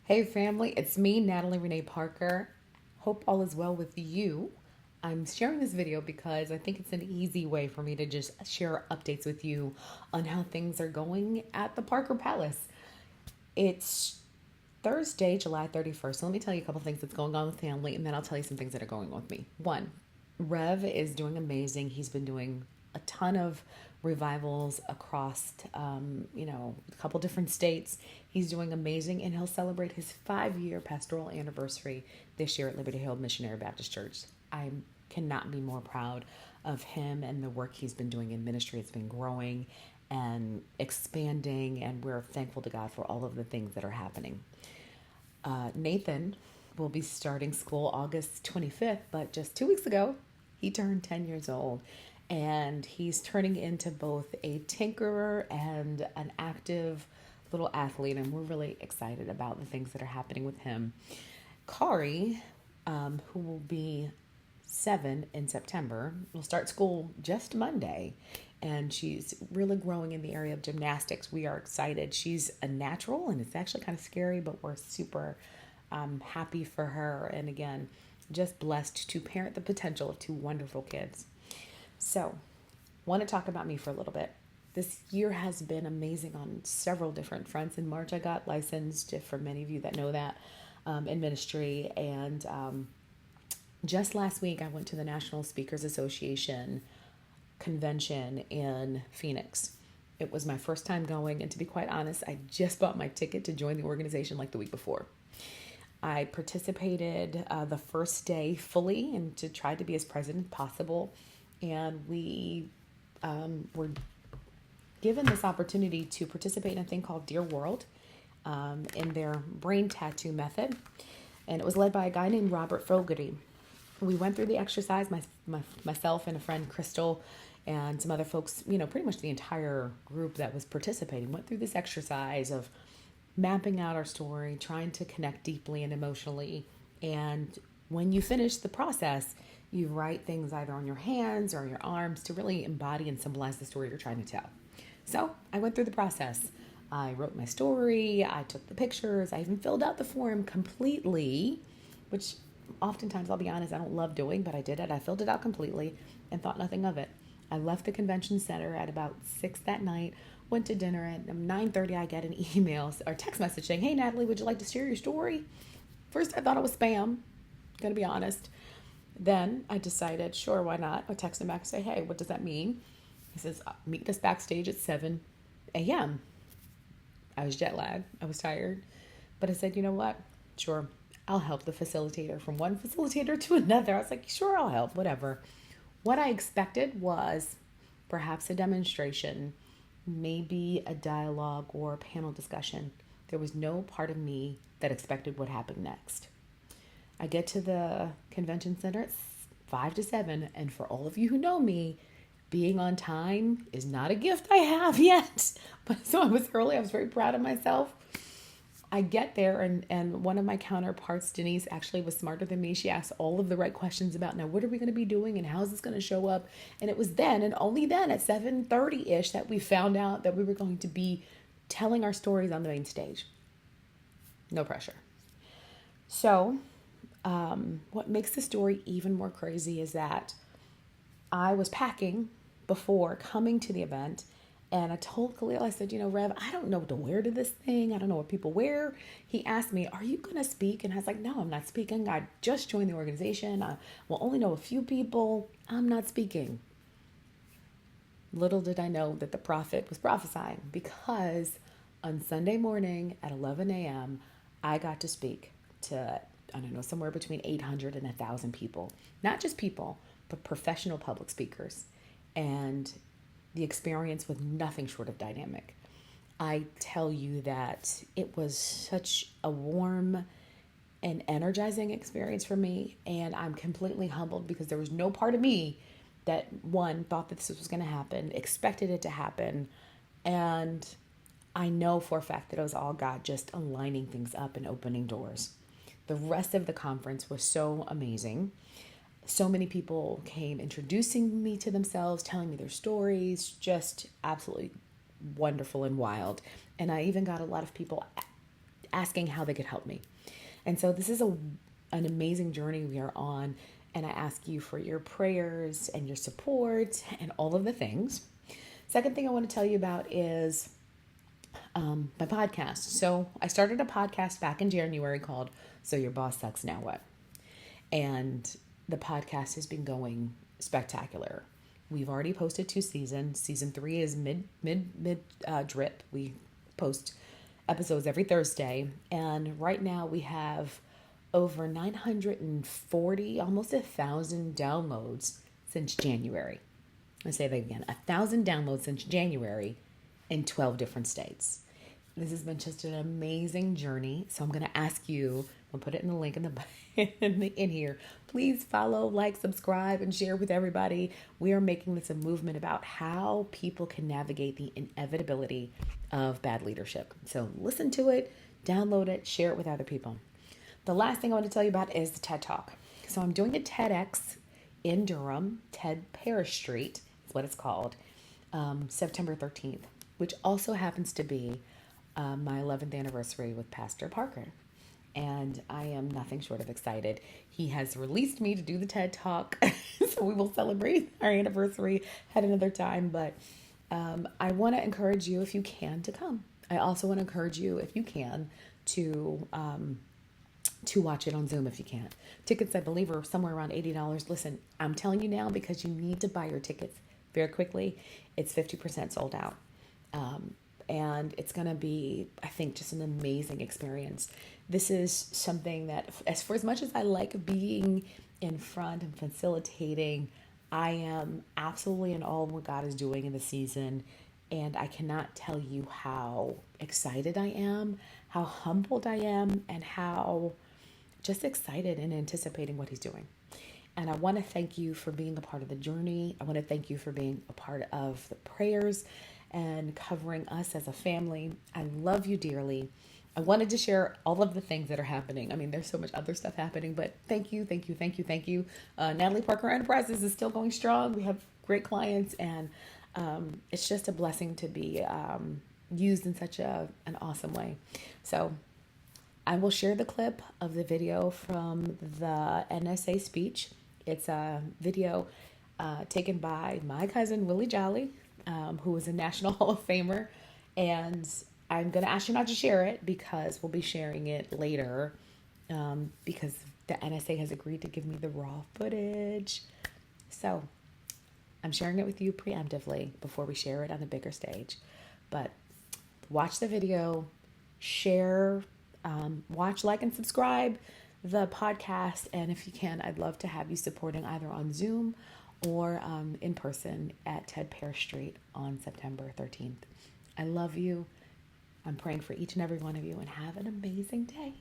Hey family, it's me, Natalie Renee Parker. Hope all is well with you. I'm sharing this video because I think it's an easy way for me to just share updates with you on how things are going at the Parker Palace. It's Thursday, July 31st. So let me tell you a couple things that's going on with family, and then I'll tell you some things that are going on with me. One, Rev is doing amazing. He's been doing a ton of revivals across, a couple different states. He's doing amazing, and he'll celebrate his 5-year pastoral anniversary this year at Liberty Hill Missionary Baptist Church. I cannot be more proud of him and the work he's been doing in ministry. It's been growing and expanding, and we're thankful to God for all of the things that are happening. Nathan will be starting school August 25th, but just 2 weeks ago, he turned 10 years old, and he's turning into both a tinkerer and an active little athlete, and we're really excited about the things that are happening with him. Kari, who will be 7 in September, will start school just Monday, and she's really growing in the area of gymnastics. We are excited. She's a natural, and it's actually kind of scary, but we're super happy for her, and again, just blessed to parent the potential of 2 wonderful kids. So, want to talk about me for a little bit. This year has been amazing on several different fronts. In March, I got licensed, for many of you that know that, in ministry. And just last week, I went to the National Speakers Association convention in Phoenix. It was my first time going, and to be quite honest, I just bought my ticket to join the organization like the week before. I participated the first day fully and to try to be as present as possible. And we were given this opportunity to participate in a thing called Dear World in their brain tattoo method. And it was led by a guy named Robert Fogarty. We went through the exercise, myself and a friend, Crystal, and some other folks, pretty much the entire group that was participating, went through this exercise of mapping out our story, trying to connect deeply and emotionally. And when you finish the process, you write things either on your hands or your arms to really embody and symbolize the story you're trying to tell. So I went through the process. I wrote my story, I took the pictures, I even filled out the form completely, which oftentimes, I'll be honest, I don't love doing, but I did it. I filled it out completely and thought nothing of it. I left the convention center at about 6 that night, went to dinner. At 9:30, I get an email or text message saying, "Hey, Natalie, would you like to share your story?" First, I thought it was spam, gonna be honest. Then I decided, sure, why not? I texted him back and say, "Hey, what does that mean?" He says, "Meet us backstage at 7 a.m. I was jet lagged. I was tired. But I said, you know what? Sure, I'll help the facilitator. From one facilitator to another, I was like, sure, I'll help, whatever. What I expected was perhaps a demonstration, maybe a dialogue or a panel discussion. There was no part of me that expected what happened next. I get to the convention center at 5 to 7, and for all of you who know me, being on time is not a gift I have yet. But so I was early. I was very proud of myself. I get there, and one of my counterparts, Denise, actually was smarter than me. She asked all of the right questions about, now, what are we going to be doing and how is this going to show up? And it was then, and only then, at 7:30-ish, that we found out that we were going to be telling our stories on the main stage. No pressure. So what makes the story even more crazy is that I was packing before coming to the event, and I told Khalil, I said, Rev, I don't know what to wear to this thing. I don't know what people wear. He asked me, are you going to speak? And I was like, no, I'm not speaking. I just joined the organization. I will only know a few people. I'm not speaking. Little did I know that the prophet was prophesying, because on Sunday morning at 11 a.m., I got to speak to, somewhere between 800 and 1,000 people. Not just people, but professional public speakers. And the experience was nothing short of dynamic. I tell you that it was such a warm and energizing experience for me. And I'm completely humbled, because there was no part of me that, one, thought that this was going to happen, expected it to happen. And I know for a fact that it was all God just aligning things up and opening doors. The rest of the conference was so amazing. So many people came introducing me to themselves, telling me their stories, just absolutely wonderful and wild. And I even got a lot of people asking how they could help me. And so this is an amazing journey we are on. And I ask you for your prayers and your support and all of the things. Second thing I want to tell you about is my podcast. So I started a podcast back in January called So Your Boss Sucks, Now What? And the podcast has been going spectacular. We've already posted 2 seasons. Season 3 is mid drip. We post episodes every Thursday. And right now we have over 940, almost 1,000 downloads since January. I say that again, 1,000 downloads since January in 12 different states. This has been just an amazing journey. So I'm going to ask you, I'll put it in the link in here. Please follow, like, subscribe, and share with everybody. We are making this a movement about how people can navigate the inevitability of bad leadership. So listen to it, download it, share it with other people. The last thing I want to tell you about is the TED Talk. So I'm doing a TEDx in Durham, TED Parish Street is what it's called, September 13th, which also happens to be my 11th anniversary with Pastor Parker. And I am nothing short of excited. He has released me to do the TED Talk, so we will celebrate our anniversary at another time. But I want to encourage you, if you can, to come. I also want to encourage you, if you can, to watch it on Zoom if you can. Tickets, I believe, are somewhere around $80. Listen, I'm telling you now because you need to buy your tickets very quickly. It's 50% sold out. And it's going to be, I think, just an amazing experience. This is something that, for as much as I like being in front and facilitating, I am absolutely in awe of what God is doing in the season. And I cannot tell you how excited I am, how humbled I am, and how just excited and anticipating what he's doing. And I want to thank you for being a part of the journey. I want to thank you for being a part of the prayers and covering us as a family. I love you dearly. I wanted to share all of the things that are happening. I mean, there's so much other stuff happening, but thank you. Natalie Parker Enterprises is still going strong. We have great clients, and it's just a blessing to be used in such an awesome way. So I will share the clip of the video from the NSA speech. It's a video taken by my cousin, Willie Jolly, who is a National Hall of Famer. And I'm going to ask you not to share it because we'll be sharing it later because the NSA has agreed to give me the raw footage. So I'm sharing it with you preemptively before we share it on a bigger stage. But watch the video, share, watch, like, and subscribe the podcast. And if you can, I'd love to have you supporting either on Zoom or in person at TED Parish Street on September 13th. I love you. I'm praying for each and every one of you, and have an amazing day.